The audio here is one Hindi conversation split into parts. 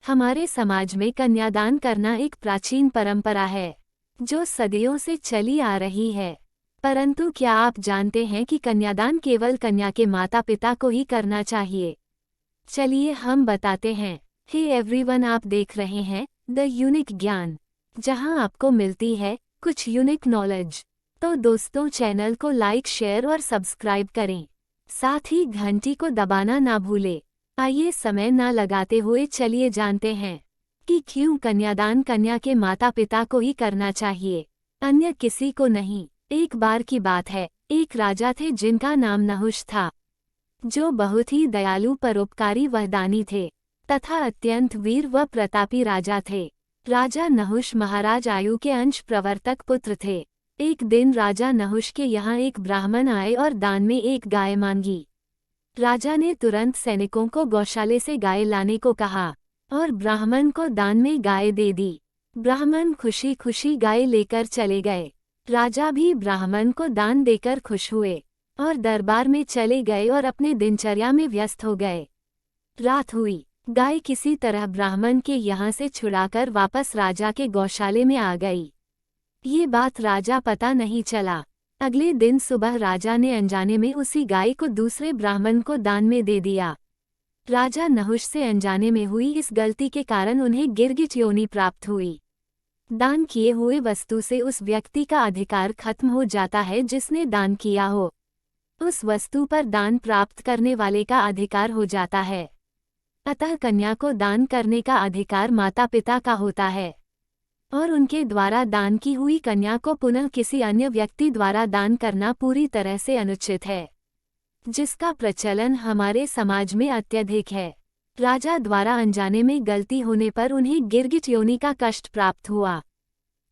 हमारे समाज में कन्यादान करना एक प्राचीन परंपरा है, जो सदियों से चली आ रही है। परंतु क्या आप जानते हैं कि कन्यादान केवल कन्या के माता पिता को ही करना चाहिए? चलिए हम बताते हैं। हे एवरीवन, आप देख रहे हैं द यूनिक ज्ञान, जहां आपको मिलती है कुछ यूनिक नॉलेज। तो दोस्तों, चैनल को लाइक, शेयर और सब्सक्राइब करें। साथ ही घंटी को दबाना ना भूलें। आइए समय ना लगाते हुए चलिए जानते हैं कि क्यों कन्यादान कन्या के माता पिता को ही करना चाहिए, अन्य किसी को नहीं। एक बार की बात है, एक राजा थे जिनका नाम नहुष था, जो बहुत ही दयालु, परोपकारी व दानी थे तथा अत्यंत वीर व प्रतापी राजा थे। राजा नहुष महाराज आयु के अंश प्रवर्तक पुत्र थे। एक दिन राजा नहुष के यहाँ एक ब्राह्मण आए और दान में एक गाय मांगी। राजा ने तुरंत सैनिकों को गौशाले से गाय लाने को कहा और ब्राह्मण को दान में गाय दे दी। ब्राह्मण खुशी खुशी गाय लेकर चले गए। राजा भी ब्राह्मण को दान देकर खुश हुए और दरबार में चले गए और अपने दिनचर्या में व्यस्त हो गए। रात हुई, गाय किसी तरह ब्राह्मण के यहाँ से छुड़ाकर वापस राजा के गौशाले में आ गई। ये बात राजा पता नहीं चला। अगले दिन सुबह राजा ने अनजाने में उसी गाय को दूसरे ब्राह्मण को दान में दे दिया। राजा नहुष से अनजाने में हुई इस गलती के कारण उन्हें गिरगिट योनि प्राप्त हुई। दान किए हुए वस्तु से उस व्यक्ति का अधिकार खत्म हो जाता है जिसने दान किया हो। उस वस्तु पर दान प्राप्त करने वाले का अधिकार हो जाता है। अतः कन्या को दान करने का अधिकार माता पिता का होता है और उनके द्वारा दान की हुई कन्या को पुनः किसी अन्य व्यक्ति द्वारा दान करना पूरी तरह से अनुचित है, जिसका प्रचलन हमारे समाज में अत्यधिक है। राजा द्वारा अनजाने में गलती होने पर उन्हें गिरगिट योनि का कष्ट प्राप्त हुआ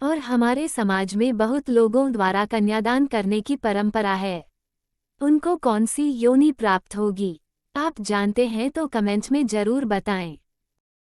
और हमारे समाज में बहुत लोगों द्वारा कन्यादान करने की परंपरा है। उनको कौन सी योनि प्राप्त होगी, आप जानते हैं तो कमेंट में जरूर बताएं।